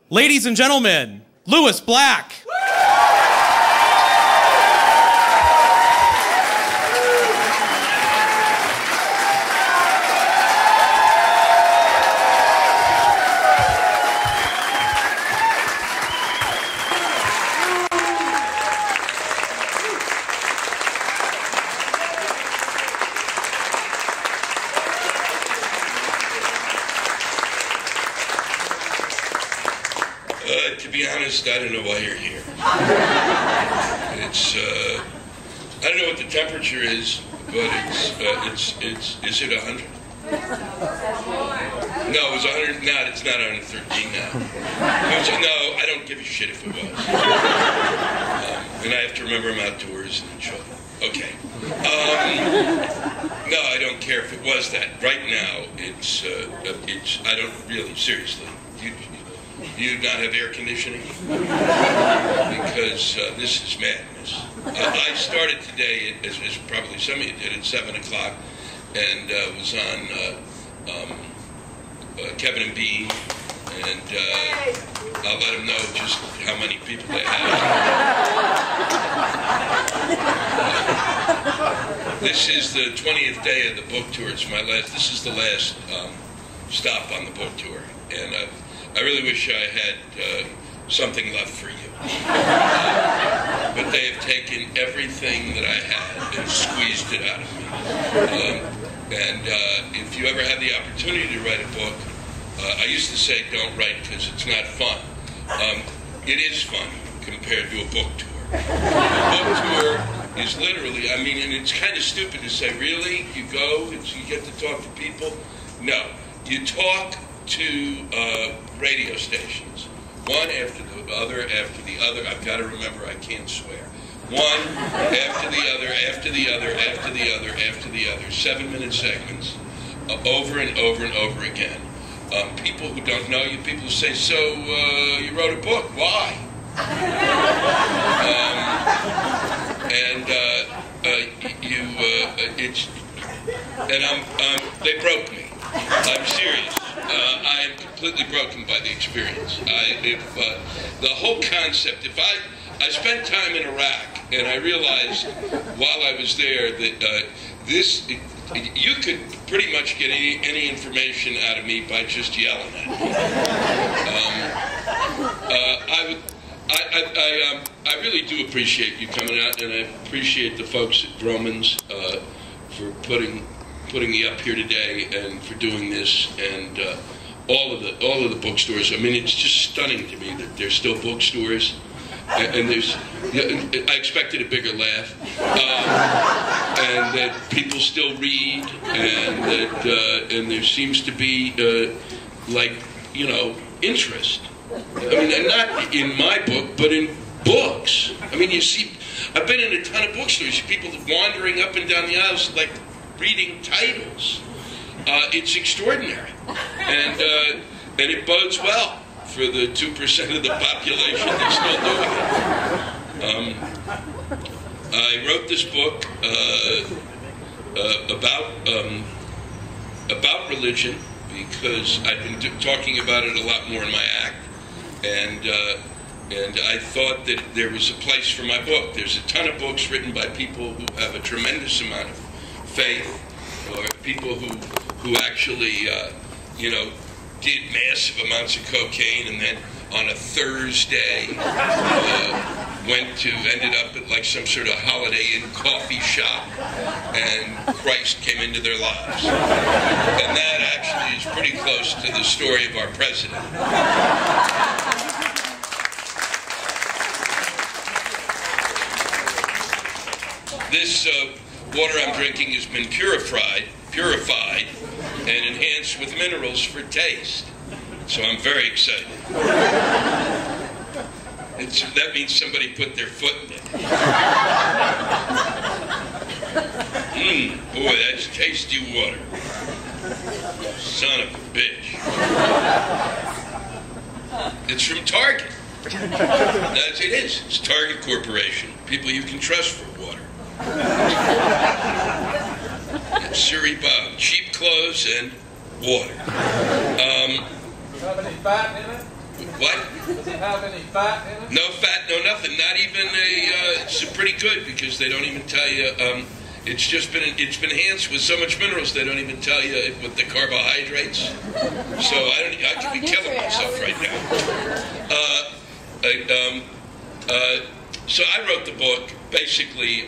Ladies and gentlemen, Lewis Black. To be honest, I don't know why you're here. It's, I don't know what the temperature is, but is it 100? No, it was 100, it's not 113 now. No, I don't give a shit if it was. And I have to remember I'm outdoors and enjoy. Okay. No, I don't care if it was that. Right now, it's I don't really, seriously. You do not have air conditioning? Because this is madness. I started today, as probably some of you did, at 7 o'clock, and was on Kevin and Bean, and I'll let them know just how many people they have. This is the 20th day of the book tour. This is the last stop on the book tour, and I really wish I had something left for you. But they have taken everything that I had and squeezed it out of me. If you ever have the opportunity to write a book, I used to say don't write because it's not fun. It is fun compared to a book tour. A book tour is literally, I mean, and it's kind of stupid to say, really? You go and you get to talk to people? No. You talk to radio stations, one after the other, after the other. I've got to remember I can't swear. One after the other, after the other, after the other, after the other. 7-minute segments, over and over and over again. People who don't know you, people who say, so you wrote a book, why? They broke me. I'm serious. I am completely broken by the experience. The whole concept, I spent time in Iraq, and I realized while I was there that you could pretty much get any information out of me by just yelling at me. I really do appreciate you coming out, and I appreciate the folks at Broman's for putting me up here today and for doing this, and all of the bookstores. I mean, it's just stunning to me that there's still bookstores, and I expected a bigger laugh, and that people still read, and there seems to be interest. I mean, and not in my book, but in books. I mean, you see, I've been in a ton of bookstores. People wandering up and down the aisles like reading titles. It's extraordinary, and it bodes well for the 2% of the population that's still doing it. I wrote this book about religion because I've been talking about it a lot more in my act, and I thought that there was a place for my book. There's a ton of books written by people who have a tremendous amount of faith, or people who actually, did massive amounts of cocaine, and then on a Thursday ended up at like some sort of Holiday Inn coffee shop, and Christ came into their lives. And that actually is pretty close to the story of our president. This water I'm drinking has been purified and enhanced with minerals for taste. So I'm very excited. That means somebody put their foot in it. Boy, that's tasty water. Son of a bitch. It's from Target. It is. It's Target Corporation. People you can trust for water. Surrey Bob, cheap clothes and water. Have any fat in it? What? Does it have any fat in it? No fat, no nothing. Not even it's pretty good because they don't even tell you. It's been enhanced with so much minerals they don't even tell you with the carbohydrates. So I could be killing myself right now. So I wrote the book basically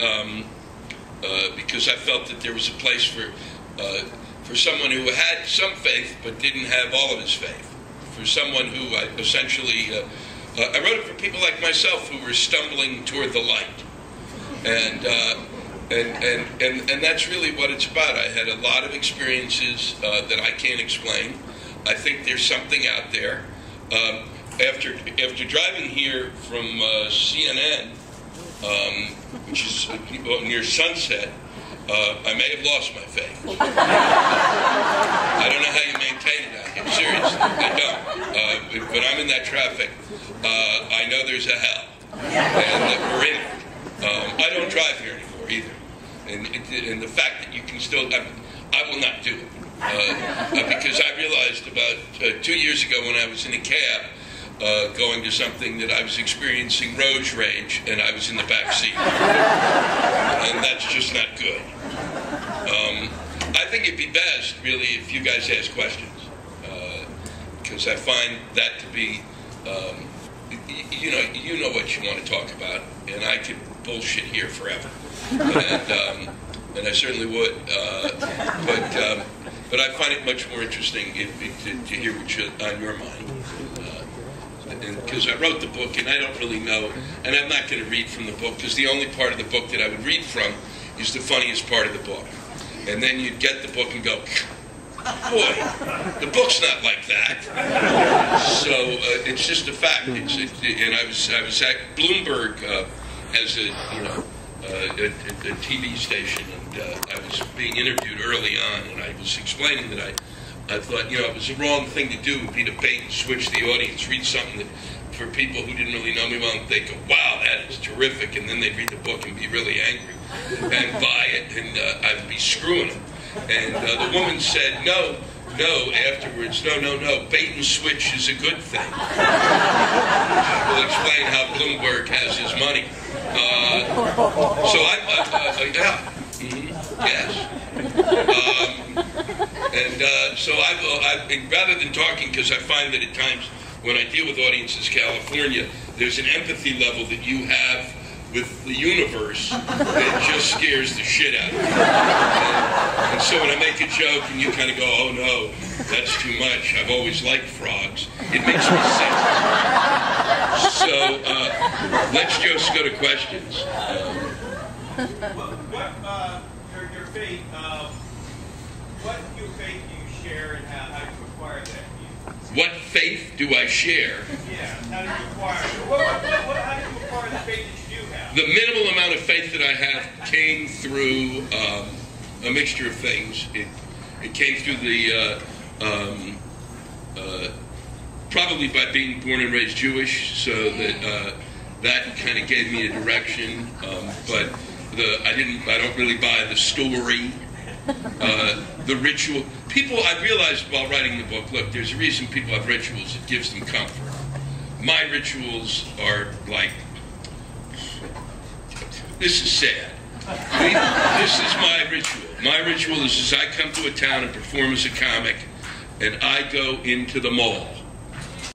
because I felt that there was a place for someone who had some faith but didn't have all of his faith. For someone who I wrote it for people like myself who were stumbling toward the light, and that's really what it's about. I had a lot of experiences that I can't explain. I think there's something out there. After driving here from CNN, which is near Sunset, I may have lost my faith. I don't know how you maintain it out here. Seriously, I don't. When I'm in that traffic, I know there's a hell, and we're in it. I don't drive here anymore either. And the fact that you can still, I will not do it. Because I realized about 2 years ago when I was in a cab, going to something that I was experiencing road rage, and I was in the back seat. And that's just not good. I think it'd be best, really, if you guys ask questions. Because I find that to be, you know what you want to talk about, and I could bullshit here forever. And I certainly would. But I find it much more interesting to hear what's on your mind. Because I wrote the book, and I don't really know, and I'm not going to read from the book, because the only part of the book that I would read from is the funniest part of the book. And then you'd get the book and go, boy, the book's not like that. So it's just a fact. And I was at Bloomberg as a TV station, and I was being interviewed early on, and I was explaining that I thought, it was the wrong thing to do, would be to bait and switch the audience, read something that, for people who didn't really know me well, and they go, wow, that is terrific, and then they'd read the book and be really angry and buy it, and I'd be screwing them. And the woman said, no, afterwards, no, bait and switch is a good thing. We'll explain how Bloomberg has his money. Yes. So rather than talking, because I find that at times when I deal with audiences in California, there's an empathy level that you have with the universe that just scares the shit out of you. And so when I make a joke and you kind of go, oh no, that's too much, I've always liked frogs, it makes me sick. So let's just go to questions. Your faith, what your faith do you share, and how do you acquire that? What faith do I share? Yeah, how do you acquire? How do you acquire the faith that you do have? The minimal amount of faith that I have came through a mixture of things. It came through the probably by being born and raised Jewish, so that kind of gave me a direction. But I don't really buy the story, the ritual. People, I realized while writing the book, look, there's a reason people have rituals. It gives them comfort. My rituals are like, this is sad. This is my ritual. My ritual is I come to a town and perform as a comic, and I go into the mall.